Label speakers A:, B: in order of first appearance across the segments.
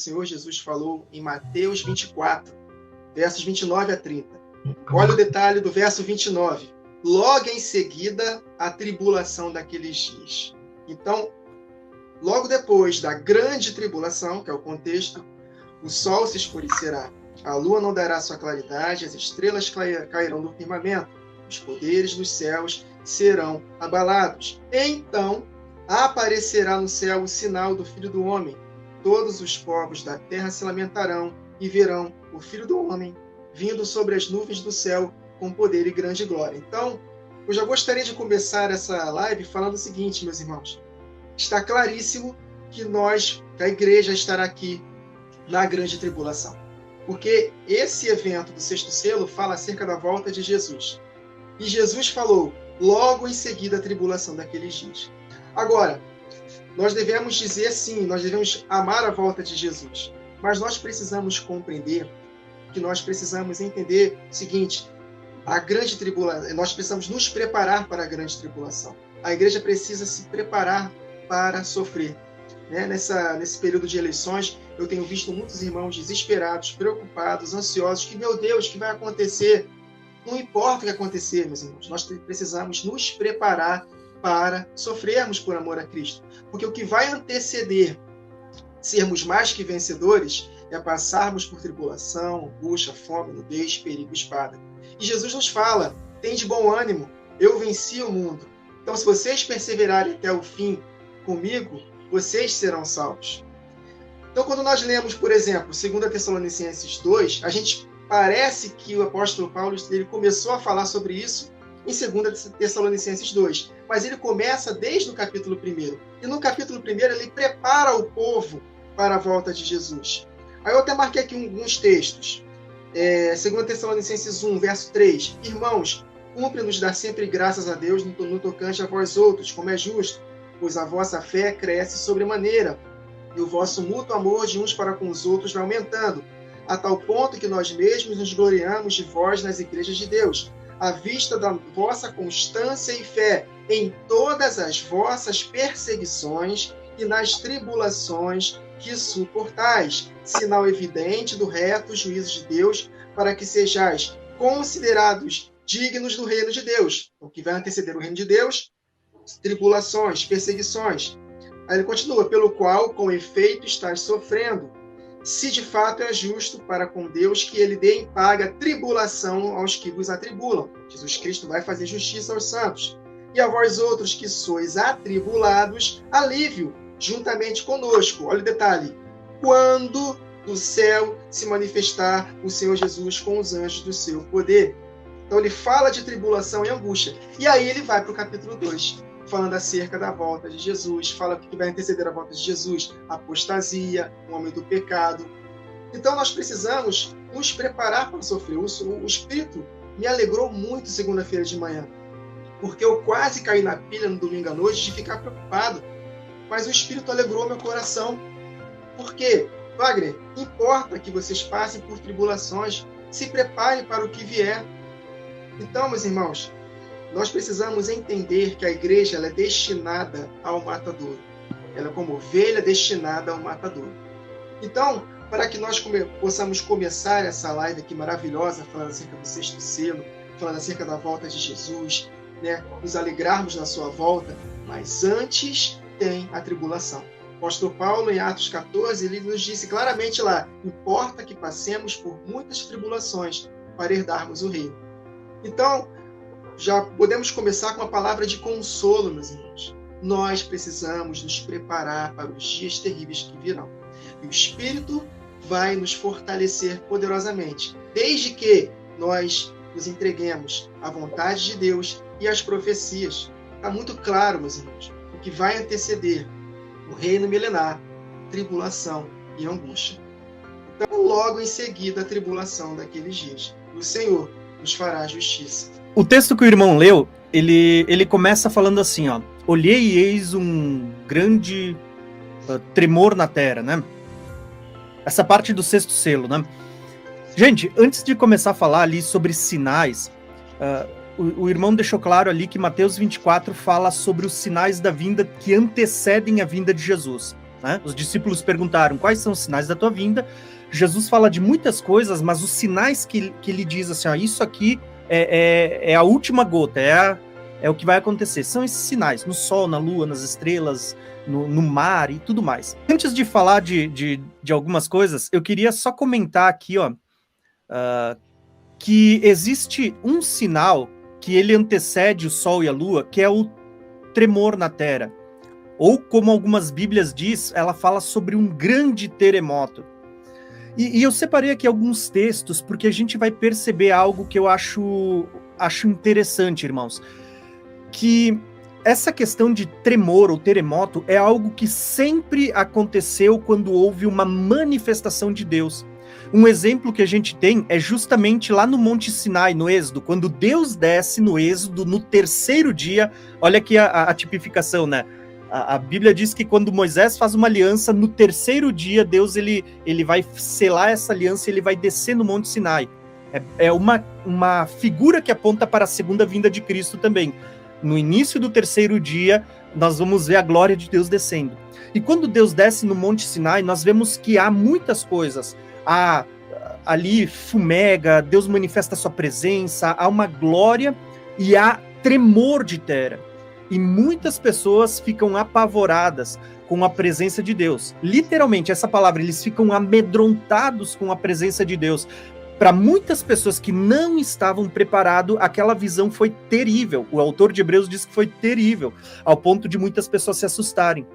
A: Senhor Jesus falou em Mateus 24, versos 29 a 30. Olha o detalhe do verso 29. Logo em seguida, a tribulação daqueles dias. Então, logo depois da grande tribulação, que é o contexto, o sol se escurecerá, a lua não dará sua claridade, as estrelas cairão do firmamento, os poderes dos céus serão abalados. Então, aparecerá no céu o sinal do Filho do Homem. Todos os povos da terra se lamentarão e verão o Filho do Homem vindo sobre as nuvens do céu com poder e grande glória. Então, eu já gostaria de começar essa live falando o seguinte, meus irmãos. Está claríssimo que a igreja estará aqui na grande tribulação. Porque esse evento do sexto selo fala acerca da volta de Jesus. E Jesus falou, logo em seguida, a tribulação daqueles dias. Agora, nós devemos dizer sim, nós devemos amar a volta de Jesus. Mas nós precisamos compreender que nós precisamos entender o seguinte, a grande tribulação, nós precisamos nos preparar para a grande tribulação. A igreja precisa se preparar para sofrer. Nesse período de eleições, eu tenho visto muitos irmãos desesperados, preocupados, ansiosos, que, meu Deus, o que vai acontecer? Não importa o que acontecer, meus irmãos, nós precisamos nos preparar para sofrermos por amor a Cristo. Porque o que vai anteceder sermos mais que vencedores é passarmos por tribulação, angústia, fome, nudez, perigo, espada. E Jesus nos fala, tem de bom ânimo, eu venci o mundo. Então, se vocês perseverarem até o fim comigo, vocês serão salvos. Então, quando nós lemos, por exemplo, 2 Tessalonicenses 2, a gente parece que o apóstolo Paulo ele começou a falar sobre isso em 2 Tessalonicenses 2, mas ele começa desde o capítulo 1. E no capítulo 1 ele prepara o povo para a volta de Jesus. Aí eu até marquei aqui alguns textos. 2 Tessalonicenses 1, verso 3. Irmãos, cumpre-nos dar sempre graças a Deus no tocante a vós outros, como é justo, pois a vossa fé cresce sobremaneira, e o vosso mútuo amor de uns para com os outros vai aumentando, a tal ponto que nós mesmos nos gloriamos de vós nas igrejas de Deus, à vista da vossa constância e fé em todas as vossas perseguições e nas tribulações que suportais, sinal evidente do reto juízo de Deus, para que sejais considerados dignos do reino de Deus. O que vai anteceder o reino de Deus? Tribulações, perseguições. Aí ele continua, pelo qual, com efeito, estás sofrendo, se de fato é justo para com Deus que ele dê em paga tribulação aos que vos atribulam. Jesus Cristo vai fazer justiça aos santos. E a vós outros que sois atribulados, alívio, juntamente conosco. Olha o detalhe. Quando do céu se manifestar o Senhor Jesus com os anjos do seu poder. Então ele fala de tribulação e angústia. E aí ele vai para o capítulo 2, falando acerca da volta de Jesus, fala que vai anteceder a volta de Jesus, apostasia, o homem do pecado. Então nós precisamos nos preparar para sofrer. O Espírito me alegrou muito segunda-feira de manhã, porque eu quase caí na pilha no domingo à noite de ficar preocupado. Mas o Espírito alegrou meu coração. Por quê? Wagner, importa que vocês passem por tribulações, se preparem para o que vier. Então, meus irmãos, nós precisamos entender que a igreja ela é destinada ao matadouro. Ela é como ovelha destinada ao matadouro. Então, para que nós possamos começar essa live aqui maravilhosa, falando acerca do sexto selo, falando acerca da volta de Jesus, nos alegrarmos na sua volta, mas antes tem a tribulação. O apóstolo Paulo, em Atos 14, ele nos disse claramente lá, importa que passemos por muitas tribulações para herdarmos o reino. Então, já podemos começar com uma palavra de consolo, meus irmãos. Nós precisamos nos preparar para os dias terríveis que virão. E o Espírito vai nos fortalecer poderosamente, desde que nós nos entreguemos à vontade de Deus e às profecias. Está muito claro, meus irmãos, o que vai anteceder o reino milenar, tribulação e angústia. Então, logo em seguida, a tribulação daqueles dias. O Senhor nos fará justiça.
B: O texto que o irmão leu, ele começa falando assim, ó, olhei e eis um grande tremor na terra, né? Essa parte do sexto selo, né? Gente, antes de começar a falar ali sobre sinais, o irmão deixou claro ali que Mateus 24 fala sobre os sinais da vinda que antecedem a vinda de Jesus. né? Os discípulos perguntaram quais são os sinais da tua vinda. Jesus fala de muitas coisas, mas os sinais que ele diz assim, ó, isso aqui é a última gota, é o que vai acontecer. São esses sinais, no sol, na lua, nas estrelas, no mar e tudo mais. Antes de falar de algumas coisas, eu queria só comentar aqui, ó, que existe um sinal que ele antecede o sol e a lua, que é o tremor na terra. Ou, como algumas bíblias diz, ela fala sobre um grande terremoto. E eu separei aqui alguns textos, porque a gente vai perceber algo que eu acho interessante, irmãos. Que essa questão de tremor ou terremoto é algo que sempre aconteceu quando houve uma manifestação de Deus. Um exemplo que a gente tem é justamente lá no Monte Sinai, no Êxodo, quando Deus desce no Êxodo no terceiro dia. Olha aqui a tipificação, né? A Bíblia diz que quando Moisés faz uma aliança, no terceiro dia, Deus ele vai selar essa aliança e ele vai descer no Monte Sinai. É uma figura que aponta para a segunda vinda de Cristo também. No início do terceiro dia, nós vamos ver a glória de Deus descendo. E quando Deus desce no Monte Sinai, nós vemos que há muitas coisas. Há ali fumega, Deus manifesta a sua presença, há uma glória e há tremor de terra. E muitas pessoas ficam apavoradas com a presença de Deus. Literalmente, essa palavra, eles ficam amedrontados com a presença de Deus. Para muitas pessoas que não estavam preparadas, aquela visão foi terrível. O autor de Hebreus diz que foi terrível, ao ponto de muitas pessoas se assustarem.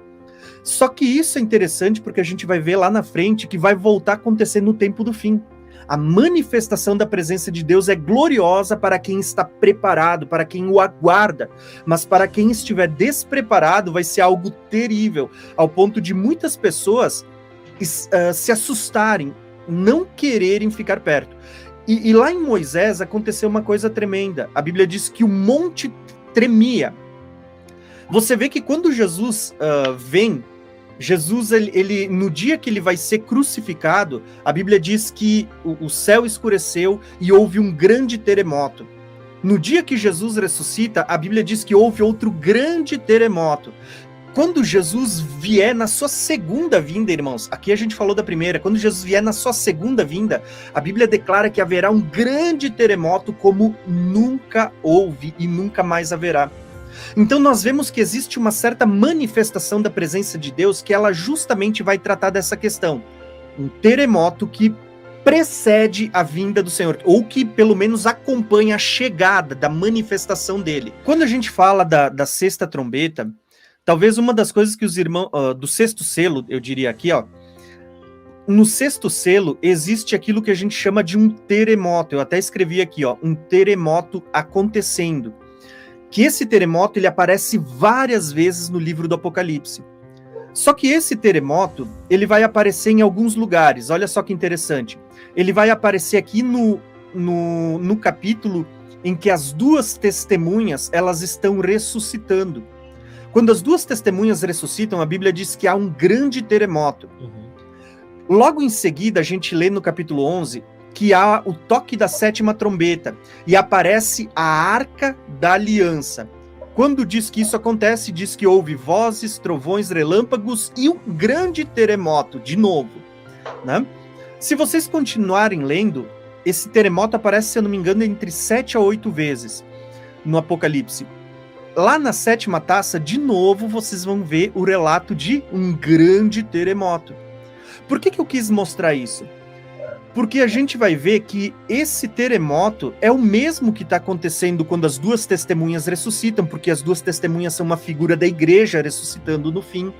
B: Só que isso é interessante porque a gente vai ver lá na frente que vai voltar a acontecer no tempo do fim. A manifestação da presença de Deus é gloriosa para quem está preparado, para quem o aguarda. Mas para quem estiver despreparado, vai ser algo terrível, ao ponto de muitas pessoas se assustarem, não quererem ficar perto. E lá em Moisés aconteceu uma coisa tremenda. A Bíblia diz que o monte tremia. Você vê que quando Jesus vem, Jesus, ele, no dia que ele vai ser crucificado, a Bíblia diz que o céu escureceu e houve um grande terremoto. No dia que Jesus ressuscita, a Bíblia diz que houve outro grande terremoto. Quando Jesus vier na sua segunda vinda, irmãos, aqui a gente falou da primeira, quando Jesus vier na sua segunda vinda, a Bíblia declara que haverá um grande terremoto como nunca houve e nunca mais haverá. Então nós vemos que existe uma certa manifestação da presença de Deus que ela justamente vai tratar dessa questão. Um terremoto que precede a vinda do Senhor, ou que pelo menos acompanha a chegada da manifestação dele. Quando a gente fala da sexta trombeta, talvez uma das coisas que os irmãos, do sexto selo, eu diria aqui, ó, no sexto selo existe aquilo que a gente chama de um terremoto. Eu até escrevi aqui, ó, um terremoto acontecendo. Que esse terremoto ele aparece várias vezes no livro do Apocalipse. Só que esse terremoto ele vai aparecer em alguns lugares. Olha só que interessante. Ele vai aparecer aqui no capítulo em que as duas testemunhas elas estão ressuscitando. Quando as duas testemunhas ressuscitam, a Bíblia diz que há um grande terremoto. Logo em seguida, a gente lê no capítulo 11 que há o toque da sétima trombeta e aparece a Arca da Aliança. Quando diz que isso acontece, diz que houve vozes, trovões, relâmpagos e um grande terremoto, de novo, né? Se vocês continuarem lendo, esse terremoto aparece, se eu não me engano, entre 7 a 8 vezes no Apocalipse. Lá na sétima taça, de novo, vocês vão ver o relato de um grande terremoto. Por que eu quis mostrar isso? Porque a gente vai ver que esse terremoto é o mesmo que está acontecendo quando as duas testemunhas ressuscitam, porque as duas testemunhas são uma figura da igreja ressuscitando no fim.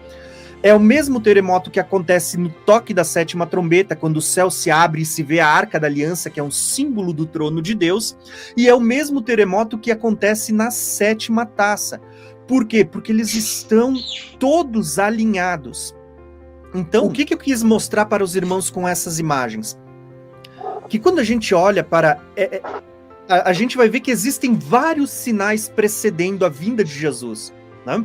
B: É o mesmo terremoto que acontece no toque da sétima trombeta, quando o céu se abre e se vê a Arca da Aliança, que é um símbolo do trono de Deus. E é o mesmo terremoto que acontece na sétima taça. Por quê? Porque eles estão todos alinhados. Então, o que eu quis mostrar para os irmãos com essas imagens? Que quando a gente olha para... a gente vai ver que existem vários sinais precedendo a vinda de Jesus, né?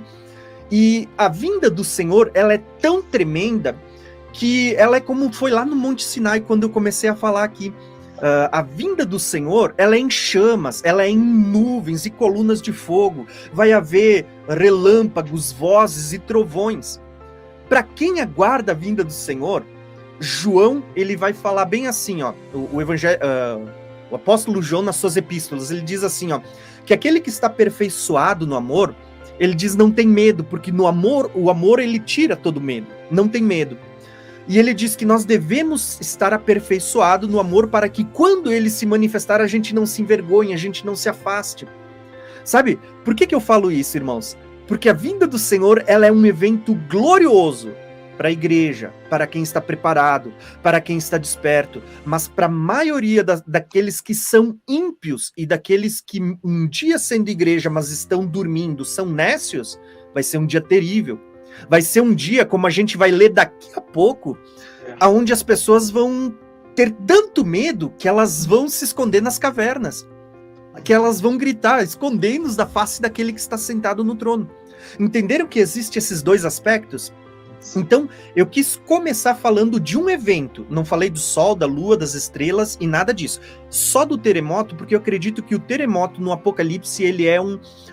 B: E a vinda do Senhor, ela é tão tremenda que ela é como foi lá no Monte Sinai, quando eu comecei a falar aqui. A vinda do Senhor, ela é em chamas, ela é em nuvens e colunas de fogo. Vai haver relâmpagos, vozes e trovões. para quem aguarda a vinda do Senhor, João, ele vai falar bem assim, ó, o apóstolo João, nas suas epístolas, ele diz assim, ó, que aquele que está aperfeiçoado no amor, ele diz não tem medo, porque no amor, o amor ele tira todo medo, não tem medo. E ele diz que nós devemos estar aperfeiçoado no amor para que quando ele se manifestar, a gente não se envergonhe, a gente não se afaste. Sabe, por que eu falo isso, irmãos? Porque a vinda do Senhor, ela é um evento glorioso para a igreja, para quem está preparado, para quem está desperto, mas para a maioria daqueles que são ímpios e daqueles que um dia sendo igreja, mas estão dormindo, são nécios, vai ser um dia terrível. Vai ser um dia, como a gente vai ler daqui a pouco, onde as pessoas vão ter tanto medo que elas vão se esconder nas cavernas, que elas vão gritar, escondendo-nos da face daquele que está sentado no trono. Entenderam que existem esses dois aspectos? Então, eu quis começar falando de um evento. Não falei do sol, da lua, das estrelas e nada disso. Só do terremoto, porque eu acredito que o terremoto no Apocalipse, ele é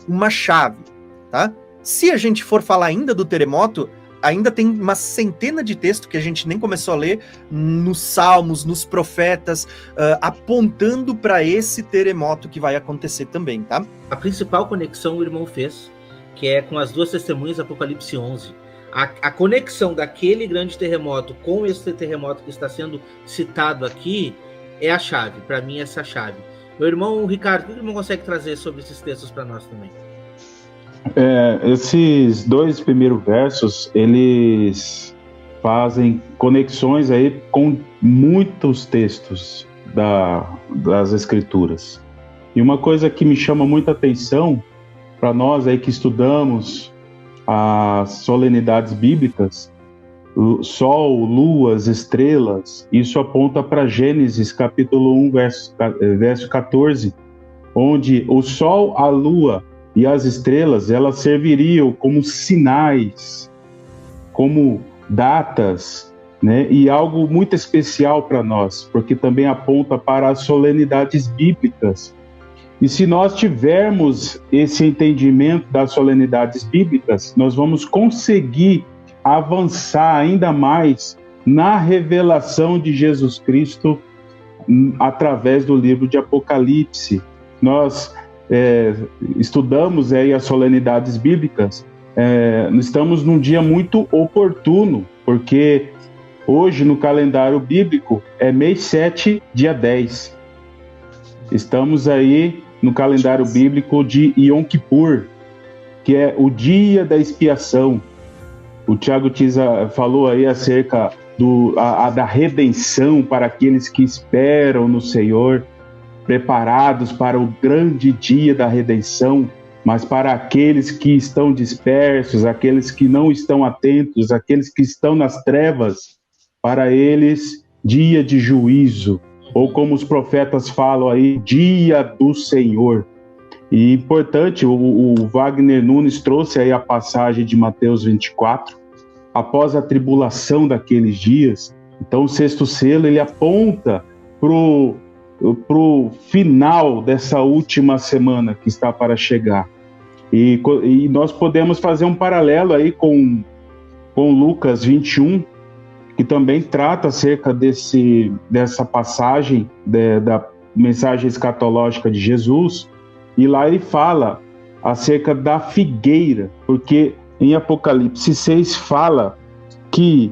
B: uma chave, tá? Se a gente for falar ainda do terremoto, ainda tem uma centena de textos que a gente nem começou a ler, nos Salmos, nos Profetas, apontando para esse terremoto que vai acontecer também, tá?
C: A principal conexão o irmão fez, que é com as duas testemunhas do Apocalipse 11. A conexão daquele grande terremoto com esse terremoto que está sendo citado aqui é a chave. Para mim, essa é a chave. Meu irmão Ricardo, o que o irmão consegue trazer sobre esses textos para nós também?
D: Esses dois primeiros versos, eles fazem conexões aí com muitos textos das Escrituras. E uma coisa que me chama muita atenção para nós aí que estudamos as solenidades bíblicas, sol, luas, estrelas, isso aponta para Gênesis capítulo 1, verso 14, onde o sol, a lua e as estrelas, elas serviriam como sinais, como datas, né? E algo muito especial para nós, porque também aponta para as solenidades bíblicas. E se nós tivermos esse entendimento das solenidades bíblicas, nós vamos conseguir avançar ainda mais na revelação de Jesus Cristo através do livro de Apocalipse. Nós estudamos aí as solenidades bíblicas, estamos num dia muito oportuno, porque hoje no calendário bíblico é mês 7, dia 10. Estamos aí no calendário bíblico de Yom Kippur, que é o dia da expiação. O Tiago Tiza falou aí acerca da redenção para aqueles que esperam no Senhor, preparados para o grande dia da redenção, mas para aqueles que estão dispersos, aqueles que não estão atentos, aqueles que estão nas trevas, para eles, dia de juízo, ou como os profetas falam aí, dia do Senhor. E importante, o Wagner Nunes trouxe aí a passagem de Mateus 24, após a tribulação daqueles dias. Então o sexto selo, ele aponta pro final dessa última semana que está para chegar. E nós podemos fazer um paralelo aí com Lucas 21, que também trata acerca dessa passagem da mensagem escatológica de Jesus, e lá ele fala acerca da figueira, porque em Apocalipse 6 fala que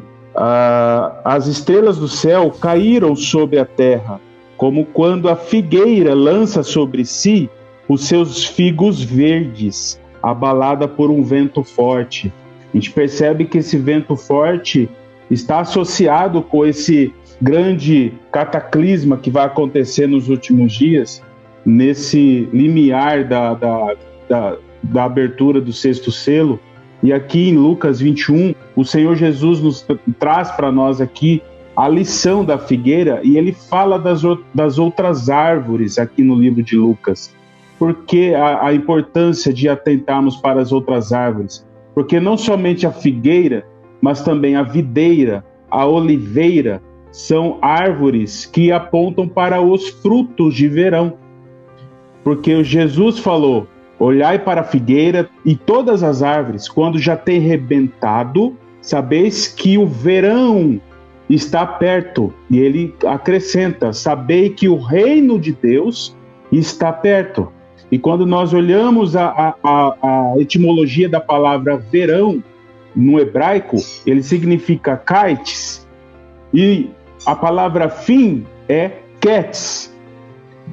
D: as estrelas do céu caíram sobre a terra, como quando a figueira lança sobre si os seus figos verdes, abalada por um vento forte. A gente percebe que esse vento forte está associado com esse grande cataclisma que vai acontecer nos últimos dias, nesse limiar da abertura do sexto selo. E aqui em Lucas 21, o Senhor Jesus nos traz para nós aqui a lição da figueira, e ele fala das outras árvores aqui no livro de Lucas. Por que a importância de atentarmos para as outras árvores? Porque não somente a figueira, mas também a videira, a oliveira, são árvores que apontam para os frutos de verão. Porque Jesus falou: olhai para a figueira e todas as árvores, quando já tem rebentado, sabeis que o verão está perto. E ele acrescenta, sabei que o reino de Deus está perto. E quando nós olhamos a etimologia da palavra verão, no hebraico, ele significa kaites, e a palavra fim é ketz.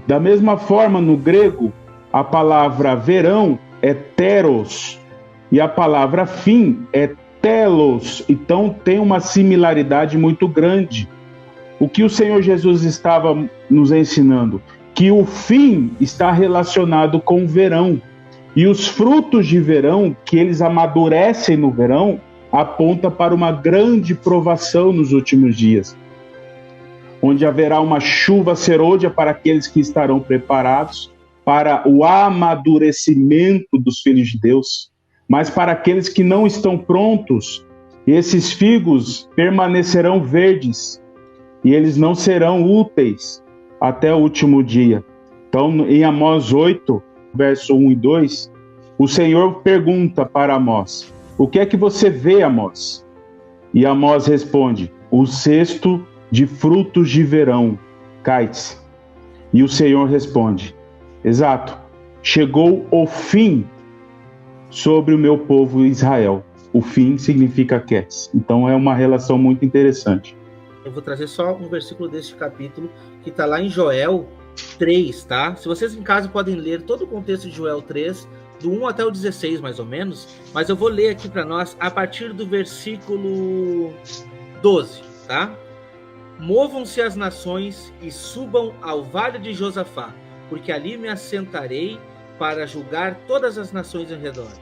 D: Da mesma forma, no grego, a palavra verão é teros, e a palavra fim é telos. Então tem uma similaridade muito grande. O que o Senhor Jesus estava nos ensinando? Que o fim está relacionado com o verão. E os frutos de verão, que eles amadurecem no verão, aponta para uma grande provação nos últimos dias, onde haverá uma chuva serôdia para aqueles que estarão preparados para o amadurecimento dos filhos de Deus. Mas para aqueles que não estão prontos, esses figos permanecerão verdes e eles não serão úteis até o último dia. Então, em Amós 8, verso 1 e 2, o Senhor pergunta para Amós: o que é que você vê, Amós? E Amós responde: o cesto de frutos de verão, cai-se. E o Senhor responde: exato, chegou o fim sobre o meu povo Israel. O fim significa Quetz. Então é uma relação muito interessante.
C: Eu vou trazer só um versículo deste capítulo, que está lá em Joel 3, tá? Se vocês em casa podem ler todo o contexto de Joel 3, do 1 até o 16, mais ou menos, mas eu vou ler aqui para nós a partir do versículo 12, tá? Movam-se as nações e subam ao vale de Josafá, porque ali me assentarei para julgar todas as nações ao redor.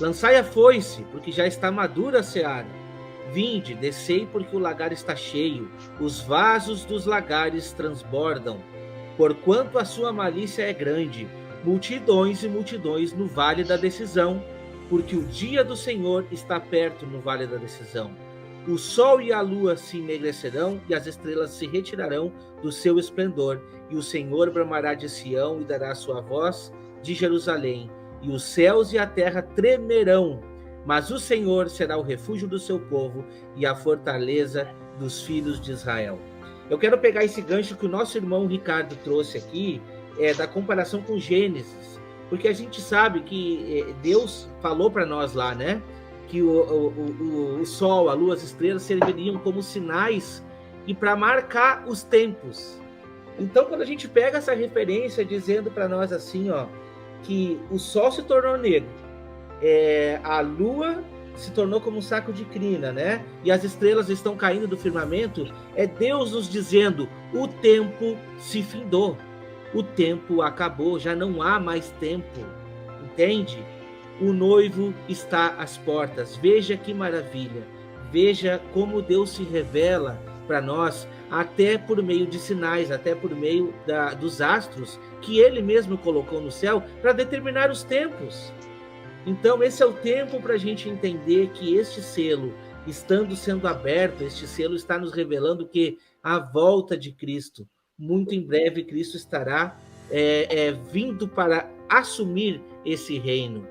C: Lançai a foice, porque já está madura a seara. Vinde, descei, porque o lagar está cheio, os vasos dos lagares transbordam. Porquanto a sua malícia é grande, multidões e multidões no vale da decisão, porque o dia do Senhor está perto no vale da decisão. O sol e a lua se enegrecerão, e as estrelas se retirarão do seu esplendor, e o Senhor bramará de Sião e dará sua voz de Jerusalém, e os céus e a terra tremerão, mas o Senhor será o refúgio do seu povo e a fortaleza dos filhos de Israel. Eu quero pegar esse gancho que o nosso irmão Ricardo trouxe aqui, da comparação com Gênesis, porque a gente sabe que Deus falou para nós lá, né, que o sol, a lua, as estrelas serviriam como sinais e para marcar os tempos. Então, quando a gente pega essa referência dizendo para nós assim, ó, que o sol se tornou negro, a lua se tornou como um saco de crina, né? E as estrelas estão caindo do firmamento, é Deus nos dizendo: o tempo se findou, o tempo acabou, já não há mais tempo, entende? O noivo está às portas. Veja que maravilha, veja como Deus se revela para nós, até por meio de sinais, até por meio dos astros que ele mesmo colocou no céu para determinar os tempos. Então esse é o tempo para a gente entender que este selo, estando sendo aberto, este selo está nos revelando que a volta de Cristo, muito em breve Cristo estará vindo para assumir esse reino.